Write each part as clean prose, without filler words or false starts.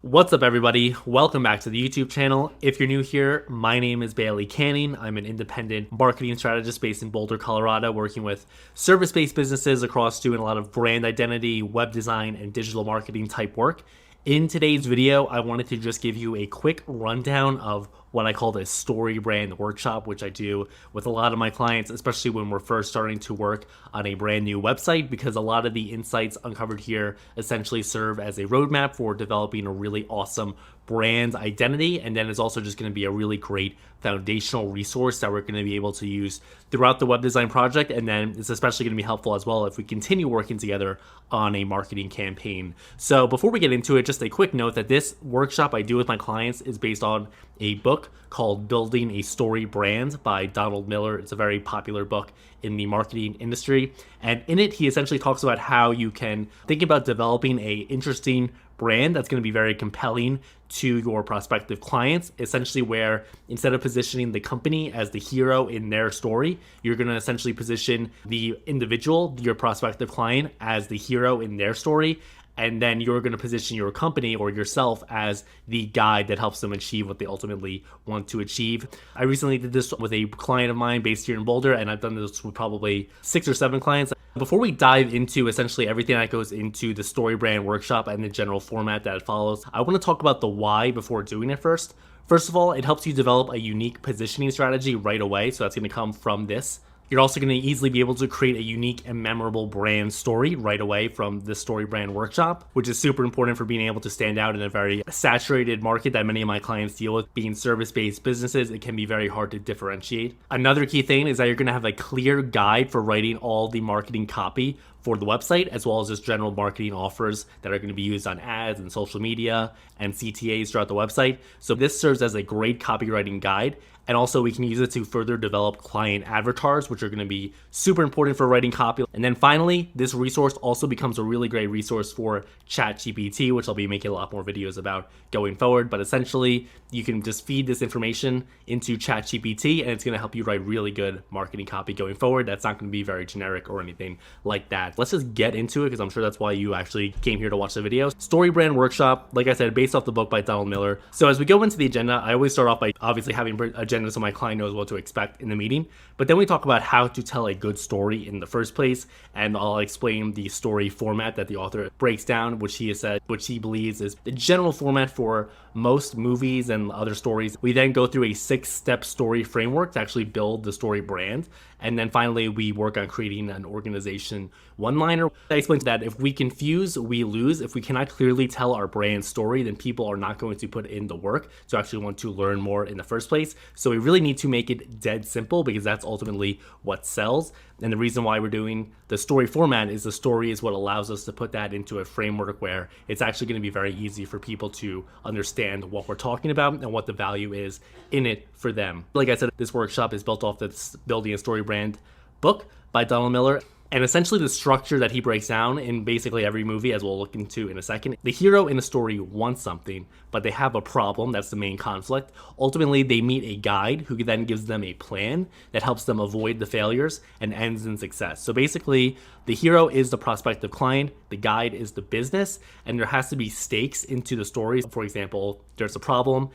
What's up, everybody? Welcome back to the YouTube channel. If you're new here, my name is Bailey Canning. I'm an independent marketing strategist based in Boulder, Colorado, working with service-based businesses across doing a lot of brand identity, web design, and digital marketing type work. In today's video, I wanted to just give you a quick rundown of what I call the StoryBrand workshop, which I do with a lot of my clients, especially when we're first starting to work on a brand new website, because a lot of the insights uncovered here essentially serve as a roadmap for developing a really awesome brand identity. And then it's also just going to be a really great foundational resource that we're going to be able to use throughout the web design project. And then it's especially going to be helpful as well if we continue working together on a marketing campaign. So before we get into it, just a quick note that this workshop I do with my clients is based on a book called Building a Story Brand by Donald Miller. It's a very popular book in the marketing industry. And in it, he essentially talks about how you can think about developing a interesting brand that's going to be very compelling to your prospective clients, essentially where instead of positioning the company as the hero in their story, you're going to essentially position the individual, your prospective client, as the hero in their story. And then you're going to position your company or yourself as the guide that helps them achieve what they ultimately want to achieve. I recently did this with a client of mine based here in Boulder, and I've done this with probably 6 or 7 clients. Before we dive into essentially everything that goes into the StoryBrand workshop and the general format that it follows, I want to talk about the why before doing it first. First of all, it helps you develop a unique positioning strategy right away. So that's going to come from this. You're also going to easily be able to create a unique and memorable brand story right away from the StoryBrand workshop, which is super important for being able to stand out in a very saturated market that many of my clients deal with. Being service-based businesses, it can be very hard to differentiate. Another key thing is that you're going to have a clear guide for writing all the marketing copy for the website, as well as just general marketing offers that are going to be used on ads and social media and CTAs throughout the website. So this serves as a great copywriting guide. And also we can use it to further develop client avatars, which are going to be super important for writing copy. And then finally, this resource also becomes a really great resource for ChatGPT, which I'll be making a lot more videos about going forward. But essentially, you can just feed this information into ChatGPT and it's going to help you write really good marketing copy going forward. That's not going to be very generic or anything like that. Let's just get into it because I'm sure that's why you actually came here to watch the video. StoryBrand workshop, like I said, based off the book by Donald Miller. So as we go into the agenda, I always start off by obviously having an agenda so my client knows what to expect in the meeting. But then we talk about how to tell a good story in the first place, and I'll explain the story format that the author breaks down, which he has said, which he believes is the general format for most movies and other stories. We then go through a 6-step story framework to actually build the story brand. And then finally, we work on creating an organization one-liner. I explained that if we confuse, we lose. If we cannot clearly tell our brand story, then people are not going to put in the work to actually want to learn more in the first place. So we really need to make it dead simple because that's ultimately what sells. And the reason why we're doing the story format is the story is what allows us to put that into a framework where it's actually going to be very easy for people to understand what we're talking about and what the value is in it for them. Like I said, this workshop is built off this Building a Story Brand book by Donald Miller. And essentially the structure that he breaks down in basically every movie, as we'll look into in a second, the hero in a story wants something, but they have a problem. That's the main conflict. Ultimately, they meet a guide who then gives them a plan that helps them avoid the failures and ends in success. So basically, the hero is the prospective client, the guide is the business, and there has to be stakes into the story. For example, there's a problem,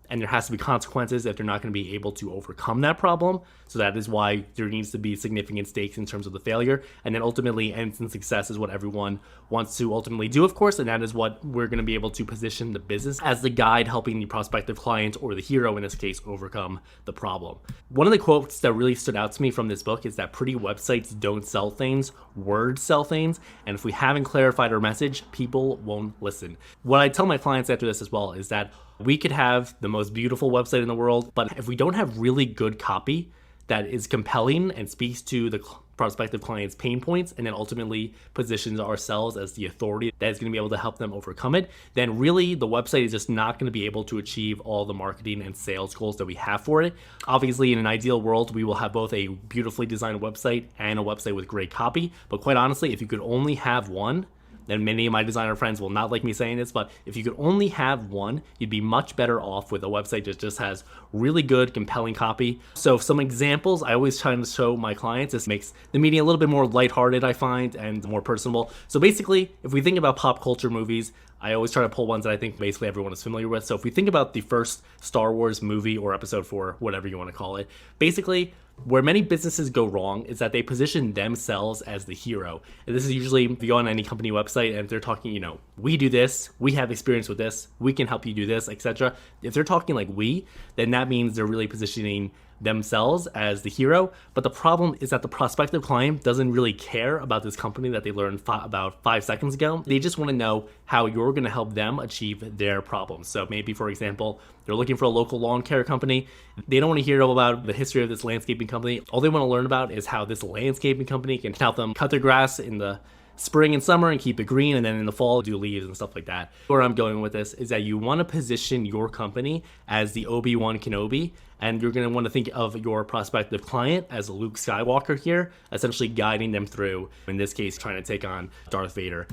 and there has to be consequences if they're not going to be able to overcome that problem. So that is why there needs to be significant stakes in terms of the failure. And then ultimately ends in success is what everyone wants to ultimately do, of course. And that is what we're going to be able to position the business as the guide helping the prospective client, or the hero in this case, overcome the problem. One of the quotes that really stood out to me from this book is that pretty websites don't sell things, words sell things. And if we haven't clarified our message, people won't listen. What I tell my clients after this as well is that we could have the most beautiful website in the world, but if we don't have really good copy that is compelling and speaks to the prospective client's pain points and then ultimately positions ourselves as the authority that is going to be able to help them overcome it, then really the website is just not going to be able to achieve all the marketing and sales goals that we have for it. Obviously, in an ideal world, we will have both a beautifully designed website and a website with great copy. But quite honestly, if you could only have one, and many of my designer friends will not like me saying this, but if you could only have one, you'd be much better off with a website that just has really good, compelling copy. So some examples I always try to show my clients. This makes the meeting a little bit more lighthearted, I find, and more personable. So basically, if we think about pop culture movies, I always try to pull ones that I think basically everyone is familiar with. So if we think about the first Star Wars movie or episode 4, whatever you want to call it, basically where many businesses go wrong is that they position themselves as the hero. And this is usually if you go on any company website and if they're talking, we do this, we have experience with this, we can help you do this, etc. If they're talking like we, then that means they're really positioning themselves as the hero. But the problem is that the prospective client doesn't really care about this company that they learned about 5 seconds ago. They just want to know how you're going to help them achieve their problems. So maybe, for example, they're looking for a local lawn care company. They don't want to hear about the history of this landscaping company. All they want to learn about is how this landscaping company can help them cut their grass in the spring and summer and keep it green, and then in the fall do leaves and stuff like that. Where I'm going with this is that you want to position your company as the Obi-Wan Kenobi, and you're going to want to think of your prospective client as Luke Skywalker here, essentially guiding them through, in this case, trying to take on Darth Vader.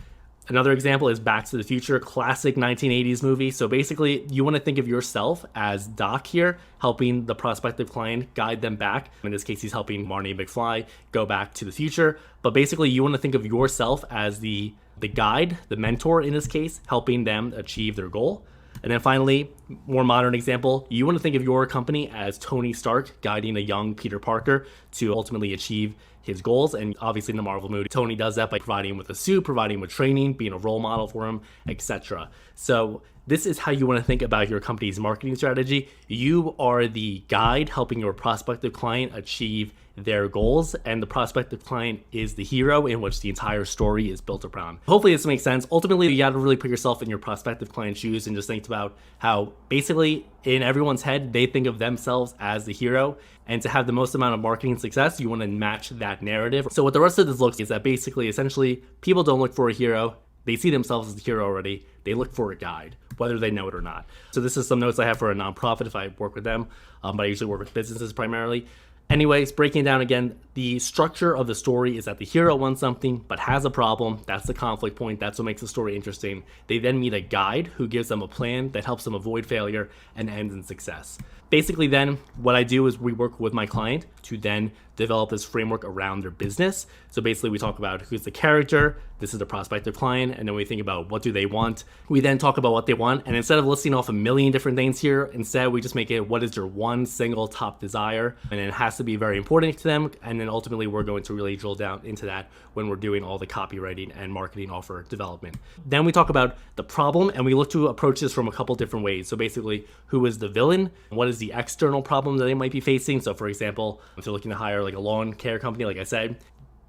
Another example is Back to the Future, classic 1980s movie. So basically, you want to think of yourself as Doc here, helping the prospective client guide them back. In this case, he's helping Marty McFly go back to the future. But basically, you want to think of yourself as the guide, the mentor in this case, helping them achieve their goal. And then finally, more modern example, you want to think of your company as Tony Stark guiding a young Peter Parker to ultimately achieve his goals. And obviously in the Marvel movie, Tony does that by providing him with a suit, providing him with training, being a role model for him, etc. So this is how you want to think about your company's marketing strategy. You are the guide helping your prospective client achieve their goals, and the prospective client is the hero in which the entire story is built around. Hopefully this makes sense. Ultimately, you got to really put yourself in your prospective client's shoes and just think about how basically in everyone's head, they think of themselves as the hero. And to have the most amount of marketing success, you want to match that narrative. So what the rest of this looks is that basically, essentially, people don't look for a hero. They see themselves as the hero already. They look for a guide, whether they know it or not. So this is some notes I have for a nonprofit if I work with them, but I usually work with businesses primarily. Anyways, breaking down again, the structure of the story is that the hero wants something but has a problem. That's the conflict point. That's what makes the story interesting. They then meet a guide who gives them a plan that helps them avoid failure and ends in success. Basically then, what I do is we work with my client to then develop this framework around their business. So basically we talk about who's the character, this is the prospective client, and then we think about what do they want. We then talk about what they want, and instead of listing off a million different things here, instead we just make it what is their one single top desire, and it has to be very important to them, and then ultimately we're going to really drill down into that when we're doing all the copywriting and marketing offer development. Then we talk about the problem, and we look to approach this from a couple different ways. So basically, who is the villain? What is the external problem that they might be facing? So for example, if they're looking to hire like a lawn care company, like I said,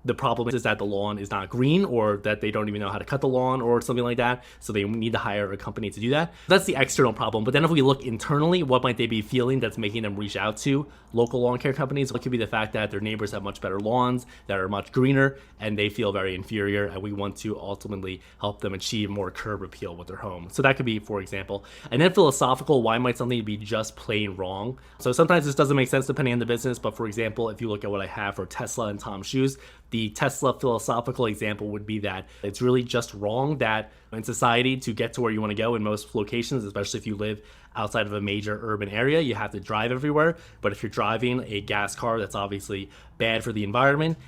the problem is that the lawn is not green, or that they don't even know how to cut the lawn or something like that. So they need to hire a company to do that. That's the external problem. But then if we look internally, what might they be feeling that's making them reach out to local lawn care companies? It could be the fact that their neighbors have much better lawns that are much greener and they feel very inferior, and we want to ultimately help them achieve more curb appeal with their home. So that could be, for example. And then philosophical, why might something be just plain wrong? So sometimes this doesn't make sense depending on the business, but for example, if you look at what I have for Tesla and Tom's shoes, the Tesla philosophical example would be that it's really just wrong that in society, to get to where you want to go in most locations, especially if you live outside of a major urban area, you have to drive everywhere. But if you're driving a gas car, that's obviously bad for the environment.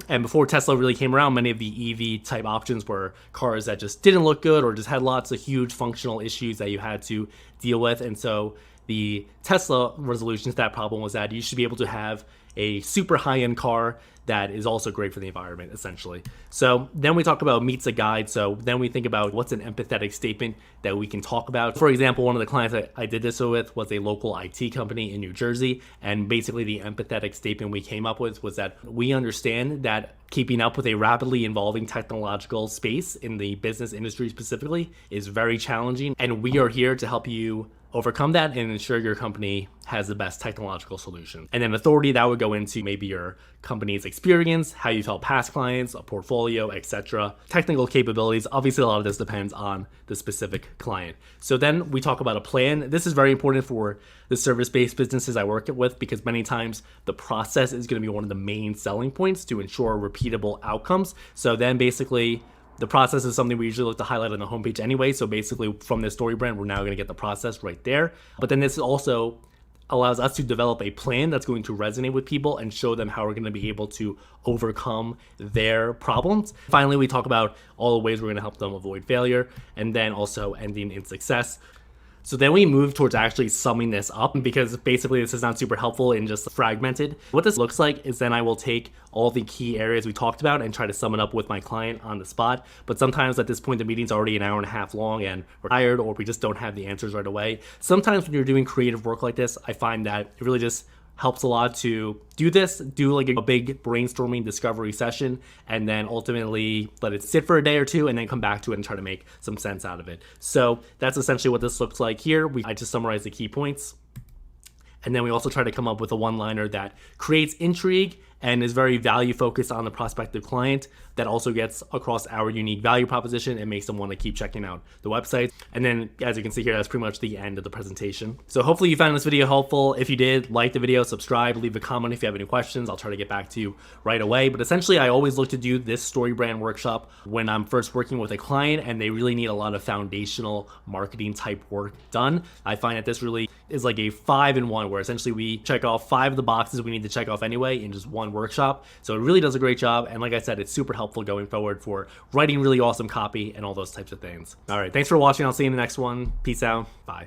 And before Tesla really came around, many of the EV type options were cars that just didn't look good or just had lots of huge functional issues that you had to deal with. And so the Tesla resolution to that problem was that you should be able to have a super high-end car that is also great for the environment, essentially. So then we talk about meets a guide. So then we think about what's an empathetic statement that we can talk about. For example, one of the clients I did this with was a local IT company in New Jersey. And basically the empathetic statement we came up with was that we understand that keeping up with a rapidly evolving technological space in the business industry specifically is very challenging. And we are here to help you overcome that and ensure your company has the best technological solution. And then authority, that would go into maybe your company's experience, how you've helped past clients, a portfolio, etc. Technical capabilities, obviously a lot of this depends on the specific client. So then we talk about a plan. This is very important for the service-based businesses I work with, because many times the process is going to be one of the main selling points to ensure repeatable outcomes. So then basically the process is something we usually look to highlight on the homepage anyway. So basically from this StoryBrand, we're now going to get the process right there. But then this also allows us to develop a plan that's going to resonate with people and show them how we're going to be able to overcome their problems. Finally, we talk about all the ways we're going to help them avoid failure, and then also ending in success. So then we move towards actually summing this up, because basically this is not super helpful and just fragmented. What this looks like is then I will take all the key areas we talked about and try to sum it up with my client on the spot. But sometimes at this point, the meeting's already an hour and a half long and we're tired, or we just don't have the answers right away. Sometimes when you're doing creative work like this, I find that it really just helps a lot to do like a big brainstorming discovery session, and then ultimately let it sit for a day or two and then come back to it and try to make some sense out of it. So that's essentially what this looks like here. I just summarized the key points. And then we also try to come up with a one-liner that creates intrigue and is very value focused on the prospective client, that also gets across our unique value proposition and makes them want to keep checking out the website. And then, as you can see here, that's pretty much the end of the presentation. So hopefully you found this video helpful. If you did, like the video, subscribe, leave a comment if you have any questions. I'll try to get back to you right away. But essentially, I always look to do this StoryBrand workshop when I'm first working with a client and they really need a lot of foundational marketing type work done. I find that this really is like a 5-in-1, where essentially we check off 5 of the boxes we need to check off anyway in just one workshop. So it really does a great job. And like I said, it's super helpful going forward for writing really awesome copy and all those types of things. All right, thanks for watching. I'll see you in the next one. Peace out. Bye.